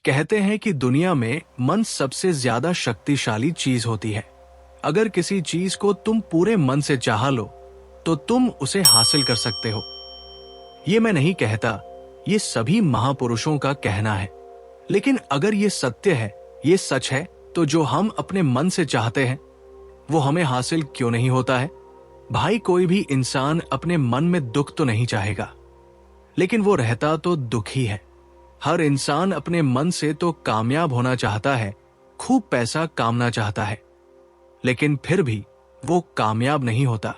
कहते हैं कि दुनिया में मन सबसे ज्यादा शक्तिशाली चीज होती है। अगर किसी चीज को तुम पूरे मन से चाह लो तो तुम उसे हासिल कर सकते हो। ये मैं नहीं कहता, ये सभी महापुरुषों का कहना है। लेकिन अगर ये सत्य है, ये सच है, तो जो हम अपने मन से चाहते हैं वो हमें हासिल क्यों नहीं होता है? भाई, कोई भी इंसान अपने मन में दुख तो नहीं चाहेगा, लेकिन वो रहता तो दुखी है। हर इंसान अपने मन से तो कामयाब होना चाहता है, खूब पैसा कामना चाहता है, लेकिन फिर भी वो कामयाब नहीं होता।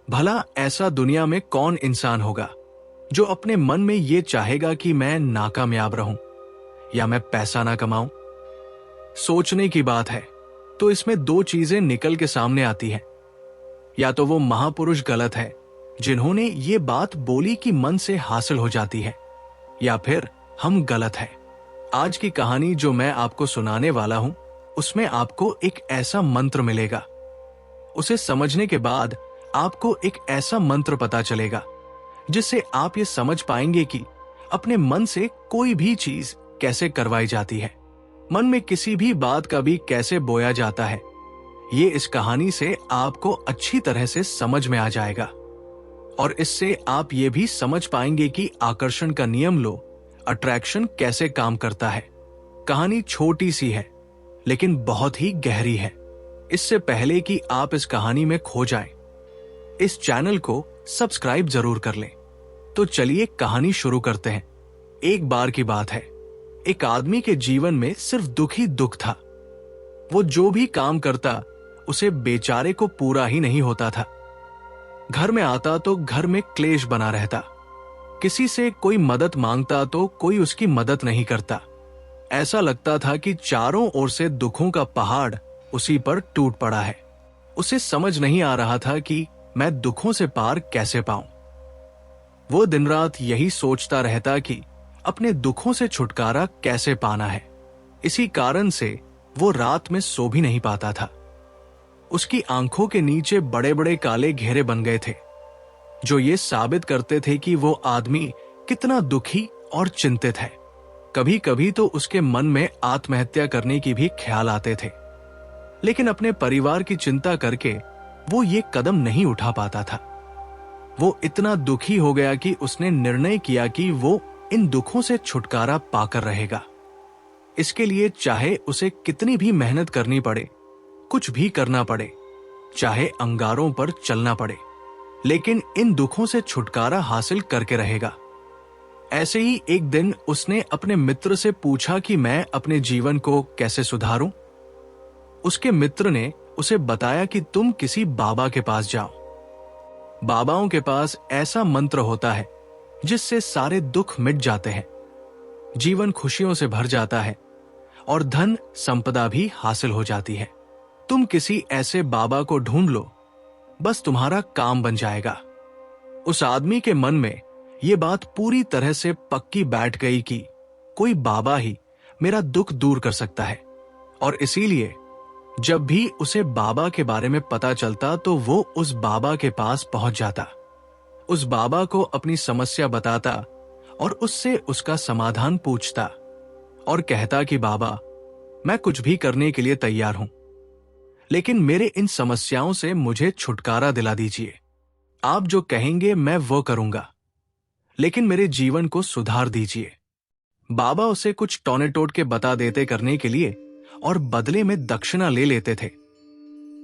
भला ऐसा दुनिया में कौन इंसान होगा जो अपने मन में ये चाहेगा कि मैं नाकामयाब रहूं या मैं पैसा ना कमाऊं? सोचने की बात है तो इसमें दो चीजें निकल के सामने आती हैं। या तो वो महापुरुष गलत है जिन्होंने ये बात बोली कि मन से हासिल हो जाती है, या फिर हम गलत हैं। आज की कहानी जो मैं आपको सुनाने वाला हूं, उसमें आपको एक ऐसा मंत्र मिलेगा। उसे समझने के बाद आपको एक ऐसा मंत्र पता चलेगा जिससे आप ये समझ पाएंगे कि अपने मन से कोई भी चीज कैसे करवाई जाती है, मन में किसी भी बात का भी कैसे बोया जाता है। ये इस कहानी से आपको अच्छी तरह से समझ में आ जाएगा और इससे आप ये भी समझ पाएंगे कि आकर्षण का नियम लो, अट्रैक्शन कैसे काम करता है। कहानी छोटी सी है लेकिन बहुत ही गहरी है। इससे पहले कि आप इस कहानी में खो जाएं, इस चैनल को सब्सक्राइब जरूर कर लें। तो चलिए कहानी शुरू करते हैं। एक बार की बात है, एक आदमी के जीवन में सिर्फ दुख ही दुख था। वो जो भी काम करता उसे बेचारे को पूरा ही नहीं होता था। घर में आता तो घर में क्लेश बना रहता, किसी से कोई मदद मांगता तो कोई उसकी मदद नहीं करता। ऐसा लगता था कि चारों ओर से दुखों का पहाड़ उसी पर टूट पड़ा है। उसे समझ नहीं आ रहा था कि मैं दुखों से पार कैसे पाऊं। वो दिन रात यही सोचता रहता कि अपने दुखों से छुटकारा कैसे पाना है। इसी कारण से वो रात में सो भी नहीं पाता था। उसकी आंखों के नीचे बड़े बड़े काले घेरे बन गए थे जो ये साबित करते थे कि वो आदमी कितना दुखी और चिंतित है। कभी कभी तो उसके मन में आत्महत्या करने की भी ख्याल आते थे, लेकिन अपने परिवार की चिंता करके वो ये कदम नहीं उठा पाता था। वो इतना दुखी हो गया कि उसने निर्णय किया कि वो इन दुखों से छुटकारा पाकर रहेगा। इसके लिए चाहे उसे कितनी भी मेहनत करनी पड़े, कुछ भी करना पड़े, चाहे अंगारों पर चलना पड़े, लेकिन इन दुखों से छुटकारा हासिल करके रहेगा। ऐसे ही एक दिन उसने अपने मित्र से पूछा कि मैं अपने जीवन को कैसे सुधारूं। उसके मित्र ने उसे बताया कि तुम किसी बाबा के पास जाओ। बाबाओं के पास ऐसा मंत्र होता है जिससे सारे दुख मिट जाते हैं, जीवन खुशियों से भर जाता है और धन संपदा भी हासिल हो जाती है। तुम किसी ऐसे बाबा को ढूंढ लो, बस तुम्हारा काम बन जाएगा। उस आदमी के मन में ये बात पूरी तरह से पक्की बैठ गई कि कोई बाबा ही मेरा दुख दूर कर सकता है, और इसीलिए जब भी उसे बाबा के बारे में पता चलता तो वो उस बाबा के पास पहुंच जाता, उस बाबा को अपनी समस्या बताता और उससे उसका समाधान पूछता और कहता कि बाबा, मैं कुछ भी करने के लिए तैयार हूं, लेकिन मेरे इन समस्याओं से मुझे छुटकारा दिला दीजिए। आप जो कहेंगे मैं वो करूंगा, लेकिन मेरे जीवन को सुधार दीजिए। बाबा उसे कुछ टोने टोटके बता देते करने के लिए और बदले में दक्षिणा ले लेते थे।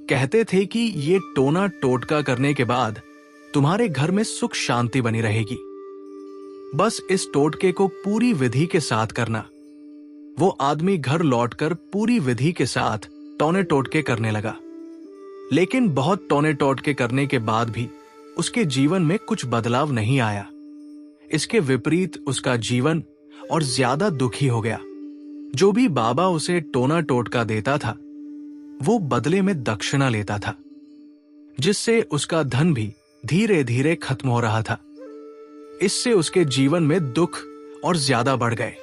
कहते थे कि ये टोना टोटका करने के बाद तुम्हारे घर में सुख शांति बनी रहेगी, बस इस टोटके को पूरी विधि के साथ करना। वो आदमी घर लौटकर पूरी विधि के साथ टोने टोटके करने लगा, लेकिन बहुत टोने टोटके करने के बाद भी उसके जीवन में कुछ बदलाव नहीं आया। इसके विपरीत उसका जीवन और ज्यादा दुखी हो गया। जो भी बाबा उसे टोना टोटका देता था वो बदले में दक्षिणा लेता था, जिससे उसका धन भी धीरे धीरे खत्म हो रहा था। इससे उसके जीवन में दुख और ज्यादा बढ़ गए।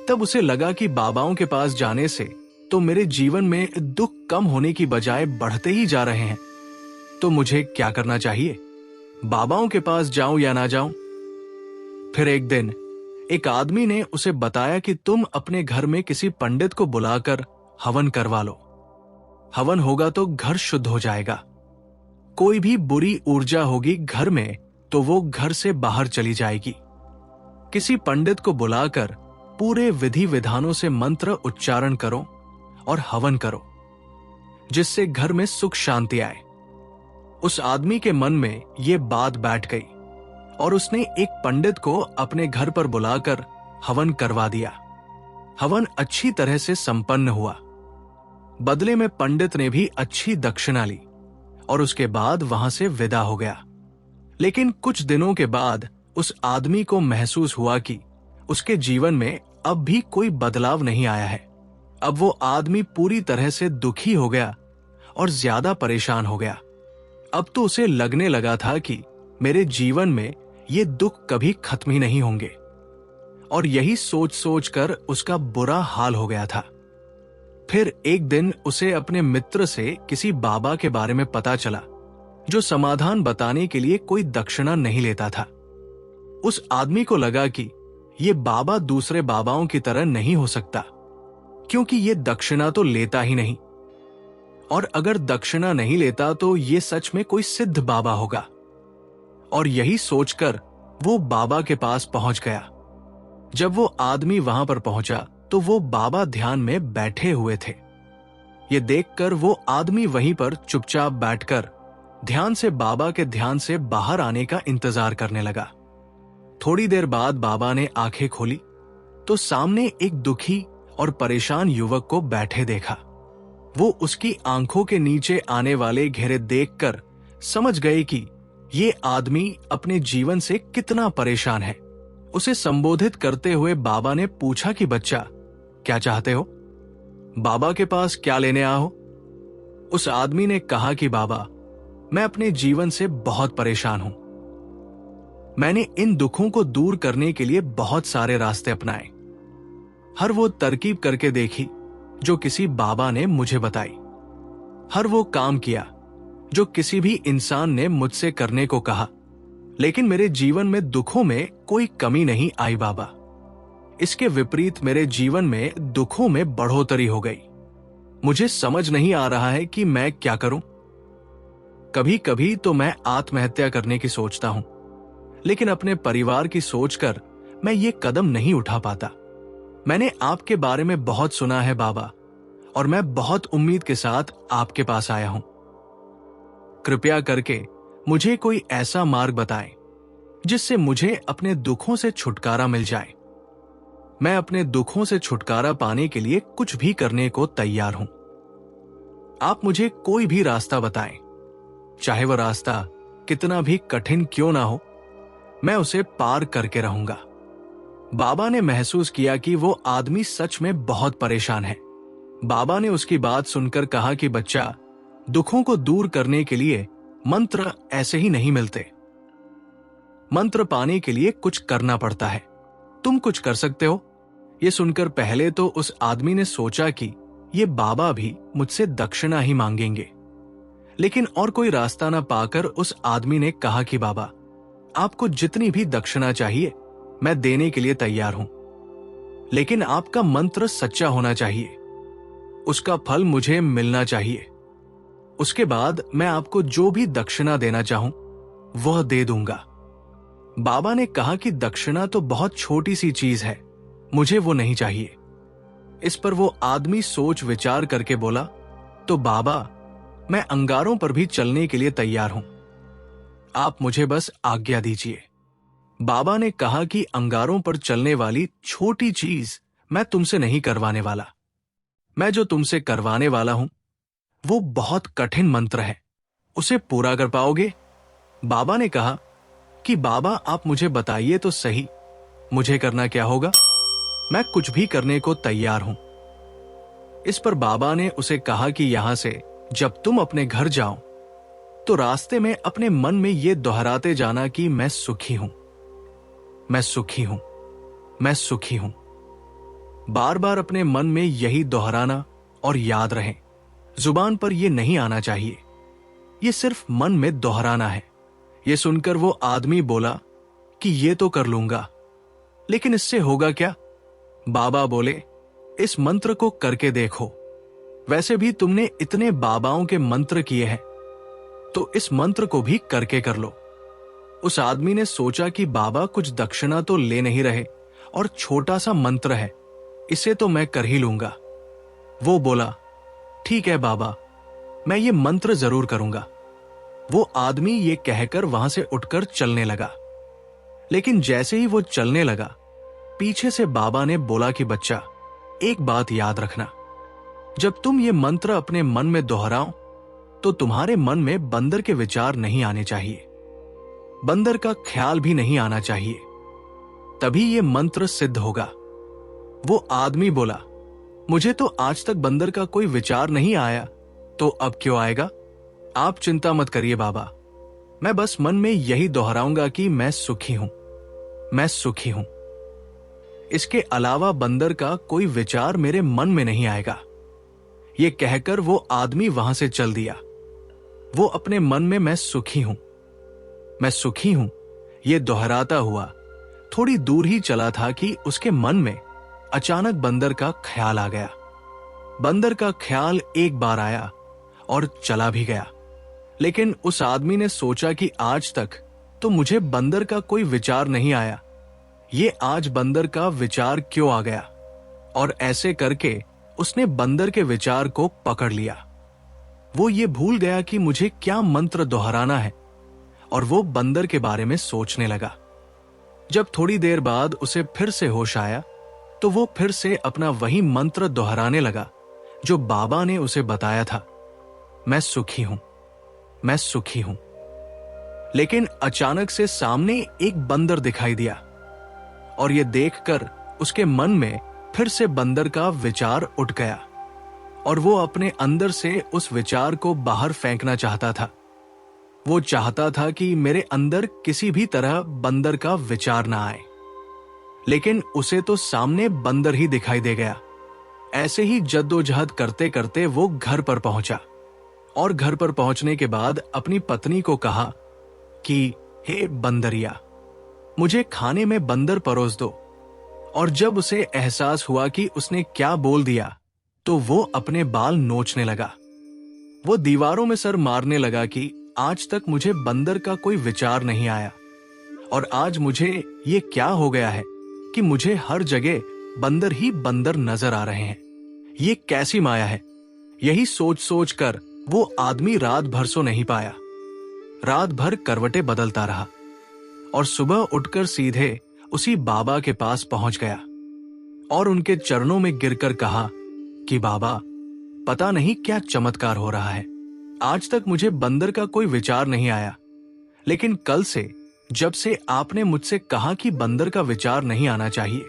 तब उसे लगा कि बाबाओं के पास जाने से तो मेरे जीवन में दुख कम होने की बजाय बढ़ते ही जा रहे हैं, तो मुझे क्या करना चाहिए? बाबाओं के पास जाऊं या ना जाऊं? फिर एक दिन एक आदमी ने उसे बताया कि तुम अपने घर में किसी पंडित को बुलाकर हवन करवा लो। हवन होगा तो घर शुद्ध हो जाएगा। कोई भी बुरी ऊर्जा होगी घर में तो वो घर से बाहर चली जाएगी। किसी पंडित को बुलाकर पूरे विधि विधानों से मंत्र उच्चारण करो और हवन करो, जिससे घर में सुख शांति आए। उस आदमी के मन में ये बात बैठ गई और उसने एक पंडित को अपने घर पर बुलाकर हवन करवा दिया। हवन अच्छी तरह से संपन्न हुआ। बदले में पंडित ने भी अच्छी दक्षिणा ली और उसके बाद वहां से विदा हो गया। लेकिन कुछ दिनों के बाद उस आदमी को महसूस हुआ कि उसके जीवन में अब भी कोई बदलाव नहीं आया है। अब वो आदमी पूरी तरह से दुखी हो गया और ज्यादा परेशान हो गया। अब तो उसे लगने लगा था कि मेरे जीवन में ये दुख कभी खत्म ही नहीं होंगे, और यही सोच सोच कर उसका बुरा हाल हो गया था। फिर एक दिन उसे अपने मित्र से किसी बाबा के बारे में पता चला जो समाधान बताने के लिए कोई दक्षिणा नहीं लेता था। उस आदमी को लगा कि ये बाबा दूसरे बाबाओं की तरह नहीं हो सकता, क्योंकि ये दक्षिणा तो लेता ही नहीं, और अगर दक्षिणा नहीं लेता तो ये सच में कोई सिद्ध बाबा होगा। और यही सोचकर वो बाबा के पास पहुंच गया। जब वो आदमी वहां पर पहुंचा तो वो बाबा ध्यान में बैठे हुए थे। ये देखकर वो आदमी वहीं पर चुपचाप बैठकर ध्यान से बाबा के ध्यान से बाहर आने का इंतजार करने लगा। थोड़ी देर बाद बाबा ने आंखें खोली तो सामने एक दुखी और परेशान युवक को बैठे देखा। वो उसकी आंखों के नीचे आने वाले घेरे देखकर समझ गए कि ये आदमी अपने जीवन से कितना परेशान है। उसे संबोधित करते हुए बाबा ने पूछा कि बच्चा, क्या चाहते हो? बाबा के पास क्या लेने आए हो? उस आदमी ने कहा कि बाबा, मैं अपने जीवन से बहुत परेशान हूं। मैंने इन दुखों को दूर करने के लिए बहुत सारे रास्ते अपनाए। हर वो तरकीब करके देखी जो किसी बाबा ने मुझे बताई। हर वो काम किया जो किसी भी इंसान ने मुझसे करने को कहा, लेकिन मेरे जीवन में दुखों में कोई कमी नहीं आई बाबा। इसके विपरीत मेरे जीवन में दुखों में बढ़ोतरी हो गई। मुझे समझ नहीं आ रहा है कि मैं क्या करूं। कभी कभी तो मैं आत्महत्या करने की सोचता हूं, लेकिन अपने परिवार की सोचकर मैं ये कदम नहीं उठा पाता। मैंने आपके बारे में बहुत सुना है बाबा, और मैं बहुत उम्मीद के साथ आपके पास आया हूं। कृपया करके मुझे कोई ऐसा मार्ग बताएं जिससे मुझे अपने दुखों से छुटकारा मिल जाए। मैं अपने दुखों से छुटकारा पाने के लिए कुछ भी करने को तैयार हूं। आप मुझे कोई भी रास्ता बताएं, चाहे वह रास्ता कितना भी कठिन क्यों ना हो, मैं उसे पार करके रहूंगा। बाबा ने महसूस किया कि वो आदमी सच में बहुत परेशान है। बाबा ने उसकी बात सुनकर कहा कि बच्चा, दुखों को दूर करने के लिए मंत्र ऐसे ही नहीं मिलते। मंत्र पाने के लिए कुछ करना पड़ता है। तुम कुछ कर सकते हो। ये सुनकर पहले तो उस आदमी ने सोचा कि ये बाबा भी मुझसे दक्षिणा ही मांगेंगे, लेकिन और कोई रास्ता ना पाकर उस आदमी ने कहा कि बाबा, आपको जितनी भी दक्षिणा चाहिए मैं देने के लिए तैयार हूं, लेकिन आपका मंत्र सच्चा होना चाहिए। उसका फल मुझे मिलना चाहिए। उसके बाद मैं आपको जो भी दक्षिणा देना चाहूं वह दे दूंगा। बाबा ने कहा कि दक्षिणा तो बहुत छोटी सी चीज है, मुझे वो नहीं चाहिए। इस पर वो आदमी सोच विचार करके बोला, तो बाबा, मैं अंगारों पर भी चलने के लिए तैयार हूं, आप मुझे बस आज्ञा दीजिए। बाबा ने कहा कि अंगारों पर चलने वाली छोटी चीज मैं तुमसे नहीं करवाने वाला। मैं जो तुमसे करवाने वाला हूं वो बहुत कठिन मंत्र है। उसे पूरा कर पाओगे? बाबा ने कहा कि बाबा, आप मुझे बताइए तो सही, मुझे करना क्या होगा? मैं कुछ भी करने को तैयार हूं। इस पर बाबा ने उसे कहा कि यहां से जब तुम अपने घर जाओ तो रास्ते में अपने मन में यह दोहराते जाना कि मैं सुखी हूं, मैं सुखी हूं, मैं सुखी हूं। बार बार अपने मन में यही दोहराना और याद रहे। जुबान पर यह नहीं आना चाहिए, यह सिर्फ मन में दोहराना है। यह सुनकर वो आदमी बोला कि ये तो कर लूंगा, लेकिन इससे होगा क्या? बाबा बोले, इस मंत्र को करके देखो। वैसे भी तुमने इतने बाबाओं के मंत्र किए हैं, तो इस मंत्र को भी करके कर लो। उस आदमी ने सोचा कि बाबा कुछ दक्षिणा तो ले नहीं रहे और छोटा सा मंत्र है, इसे तो मैं कर ही लूंगा। वो बोला, ठीक है बाबा, मैं ये मंत्र जरूर करूंगा। वो आदमी ये कहकर वहां से उठकर चलने लगा। लेकिन जैसे ही वो चलने लगा, पीछे से बाबा ने बोला कि बच्चा, एक बात याद रखना, जब तुम ये मंत्र अपने मन में दोहराओ तो तुम्हारे मन में बंदर के विचार नहीं आने चाहिए, बंदर का ख्याल भी नहीं आना चाहिए, तभी ये मंत्र सिद्ध होगा। वो आदमी बोला, मुझे तो आज तक बंदर का कोई विचार नहीं आया, तो अब क्यों आएगा? आप चिंता मत करिए बाबा, मैं बस मन में यही दोहराऊंगा कि मैं सुखी हूं, मैं सुखी हूं। इसके अलावा बंदर का कोई विचार मेरे मन में नहीं आएगा। ये कहकर वो आदमी वहां से चल दिया। वो अपने मन में मैं सुखी हूं, मैं सुखी हूं, ये दोहराता हुआ थोड़ी दूर ही चला था कि उसके मन में अचानक बंदर का ख्याल आ गया। बंदर का ख्याल एक बार आया और चला भी गया। लेकिन उस आदमी ने सोचा कि आज तक तो मुझे बंदर का कोई विचार नहीं आया, ये आज बंदर का विचार क्यों आ गया? और ऐसे करके उसने बंदर के विचार को पकड़ लिया। वो ये भूल गया कि मुझे क्या मंत्र दोहराना है और वो बंदर के बारे में सोचने लगा। जब थोड़ी देर बाद उसे फिर से होश आया तो वो फिर से अपना वही मंत्र दोहराने लगा जो बाबा ने उसे बताया था, मैं सुखी हूं, मैं सुखी हूं। लेकिन अचानक से सामने एक बंदर दिखाई दिया और ये देखकर उसके मन में फिर से बंदर का विचार उठ गया और वो अपने अंदर से उस विचार को बाहर फेंकना चाहता था। वो चाहता था कि मेरे अंदर किसी भी तरह बंदर का विचार ना आए, लेकिन उसे तो सामने बंदर ही दिखाई दे गया। ऐसे ही जद्दोजहद करते करते वो घर पर पहुंचा और घर पर पहुंचने के बाद अपनी पत्नी को कहा कि हे बंदरिया, मुझे खाने में बंदर परोस दो। और जब उसे एहसास हुआ कि उसने क्या बोल दिया तो वो अपने बाल नोचने लगा। वो दीवारों में सर मारने लगा कि आज तक मुझे बंदर का कोई विचार नहीं आया और आज मुझे ये क्या हो गया है कि मुझे हर जगह बंदर ही बंदर नजर आ रहे हैं। ये कैसी माया है? यही सोच सोच कर वो आदमी रात भर सो नहीं पाया। रात भर करवटें बदलता रहा और सुबह उठकर सीधे उसी बाबा के पास पहुंच गया और उनके चरणों में गिरकर कहा कि बाबा, पता नहीं क्या चमत्कार हो रहा है। आज तक मुझे बंदर का कोई विचार नहीं आया, लेकिन कल से जब से आपने मुझसे कहा कि बंदर का विचार नहीं आना चाहिए,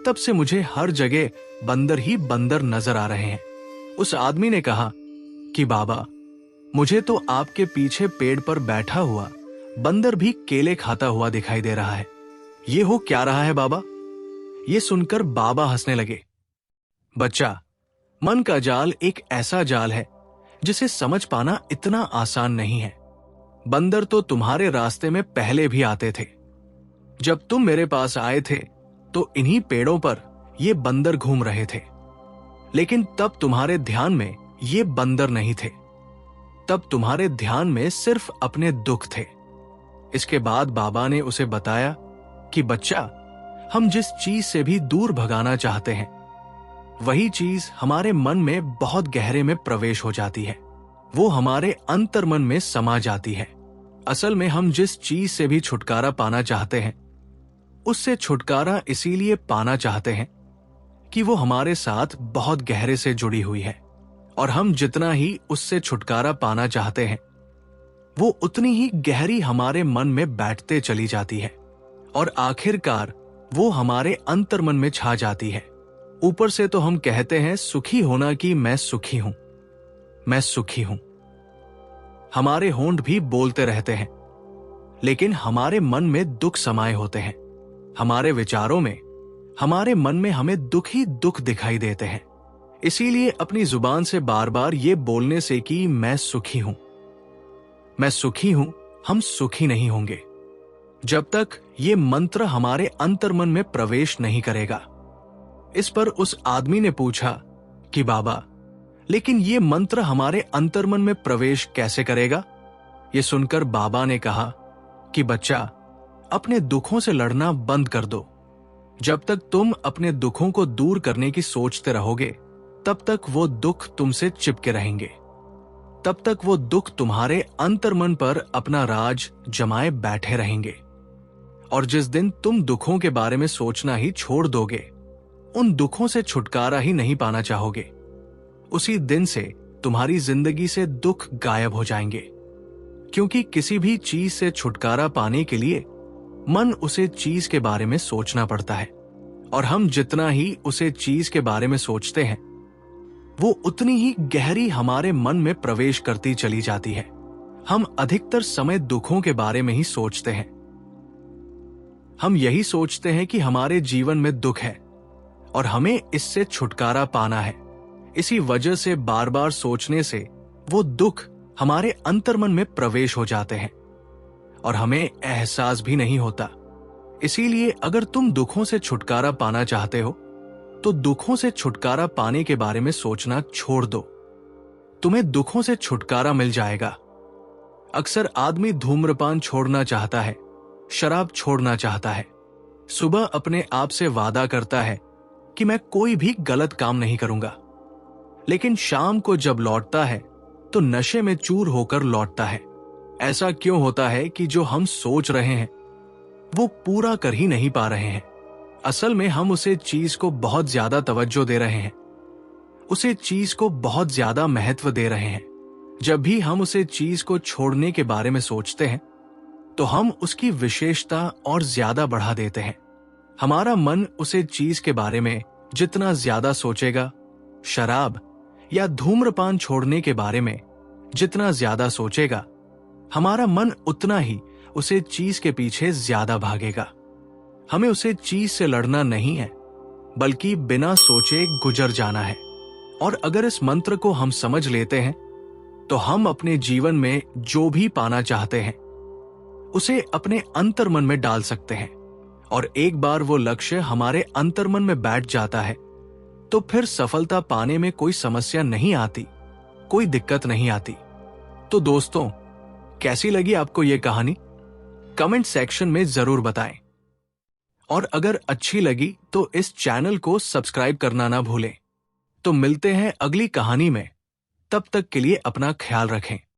तब से मुझे हर जगह बंदर ही बंदर नजर आ रहे हैं। उस आदमी ने कहा कि बाबा, मुझे तो आपके पीछे पेड़ पर बैठा हुआ बंदर भी केले खाता हुआ दिखाई दे रहा है। ये हो क्या रहा है बाबा? ये सुनकर बाबा हंसने लगे। बच्चा, मन का जाल एक ऐसा जाल है जिसे समझ पाना इतना आसान नहीं है। बंदर तो तुम्हारे रास्ते में पहले भी आते थे। जब तुम मेरे पास आए थे तो इन्हीं पेड़ों पर ये बंदर घूम रहे थे, लेकिन तब तुम्हारे ध्यान में ये बंदर नहीं थे। तब तुम्हारे ध्यान में सिर्फ अपने दुख थे। इसके बाद बाबा ने उसे बताया कि बच्चा, हम जिस चीज से भी दूर भगाना चाहते हैं, वही चीज हमारे मन में बहुत गहरे में प्रवेश हो जाती है। वो हमारे अंतर्मन में समा जाती है। असल में हम जिस चीज से भी छुटकारा पाना चाहते हैं, उससे छुटकारा इसीलिए पाना चाहते हैं कि वो हमारे साथ बहुत गहरे से जुड़ी हुई है, और हम जितना ही उससे छुटकारा पाना चाहते हैं, वो उतनी ही गहरी हमारे मन में बैठते चली जाती है और आखिरकार वो हमारे अंतर्मन में छा जाती है। ऊपर से तो हम कहते हैं सुखी होना कि मैं सुखी हूं, मैं सुखी हूं। हमारे होंठ भी बोलते रहते हैं, लेकिन हमारे मन में दुख समाये होते हैं। हमारे विचारों में, हमारे मन में हमें दुख ही दुख दिखाई देते हैं। इसीलिए अपनी जुबान से बार बार ये बोलने से कि मैं सुखी हूं, मैं सुखी हूं, हम सुखी नहीं होंगे। जब तक ये मंत्र हमारे अंतर्मन में प्रवेश नहीं करेगा। इस पर उस आदमी ने पूछा कि बाबा, लेकिन ये मंत्र हमारे अंतर्मन में प्रवेश कैसे करेगा? ये सुनकर बाबा ने कहा कि बच्चा, अपने दुखों से लड़ना बंद कर दो। जब तक तुम अपने दुखों को दूर करने की सोचते रहोगे, तब तक वो दुख तुमसे चिपके रहेंगे। तब तक वो दुख तुम्हारे अंतर्मन पर अपना राज जमाए बैठे रहेंगे। और जिस दिन तुम दुखों के बारे में सोचना ही छोड़ दोगे, उन दुखों से छुटकारा ही नहीं पाना चाहोगे, उसी दिन से तुम्हारी जिंदगी से दुख गायब हो जाएंगे। क्योंकि किसी भी चीज से छुटकारा पाने के लिए मन उसे चीज के बारे में सोचना पड़ता है, और हम जितना ही उसे चीज के बारे में सोचते हैं, वो उतनी ही गहरी हमारे मन में प्रवेश करती चली जाती है। हम अधिकतर समय दुखों के बारे में ही सोचते हैं। हम यही सोचते हैं कि हमारे जीवन में दुख है और हमें इससे छुटकारा पाना है। इसी वजह से बार बार सोचने से वो दुख हमारे अंतर्मन में प्रवेश हो जाते हैं और हमें एहसास भी नहीं होता। इसीलिए अगर तुम दुखों से छुटकारा पाना चाहते हो, तो दुखों से छुटकारा पाने के बारे में सोचना छोड़ दो। तुम्हें दुखों से छुटकारा मिल जाएगा। अक्सर आदमी धूम्रपान छोड़ना चाहता है, शराब छोड़ना चाहता है, सुबह अपने आप से वादा करता है कि मैं कोई भी गलत काम नहीं करूंगा, लेकिन शाम को जब लौटता है तो नशे में चूर होकर लौटता है। ऐसा क्यों होता है कि जो हम सोच रहे हैं वो पूरा कर ही नहीं पा रहे हैं? असल में हम उसे चीज को बहुत ज्यादा तवज्जो दे रहे हैं, उसे चीज को बहुत ज्यादा महत्व दे रहे हैं। जब भी हम उसे चीज को छोड़ने के बारे में सोचते हैं, तो हम उसकी विशेषता और ज्यादा बढ़ा देते हैं। हमारा मन उसे चीज के बारे में जितना ज्यादा सोचेगा, शराब या धूम्रपान छोड़ने के बारे में जितना ज्यादा सोचेगा, हमारा मन उतना ही उसे चीज के पीछे ज्यादा भागेगा। हमें उसे चीज से लड़ना नहीं है, बल्कि बिना सोचे गुजर जाना है। और अगर इस मंत्र को हम समझ लेते हैं, तो हम अपने जीवन में जो भी पाना चाहते हैं उसे अपने अंतर्मन में डाल सकते हैं। और एक बार वो लक्ष्य हमारे अंतर्मन में बैठ जाता है, तो फिर सफलता पाने में कोई समस्या नहीं आती, कोई दिक्कत नहीं आती। तो दोस्तों, कैसी लगी आपको ये कहानी? कमेंट सेक्शन में जरूर बताएं। और अगर अच्छी लगी तो इस चैनल को सब्सक्राइब करना ना भूलें। तो मिलते हैं अगली कहानी में। तब तक के लिए अपना ख्याल रखें।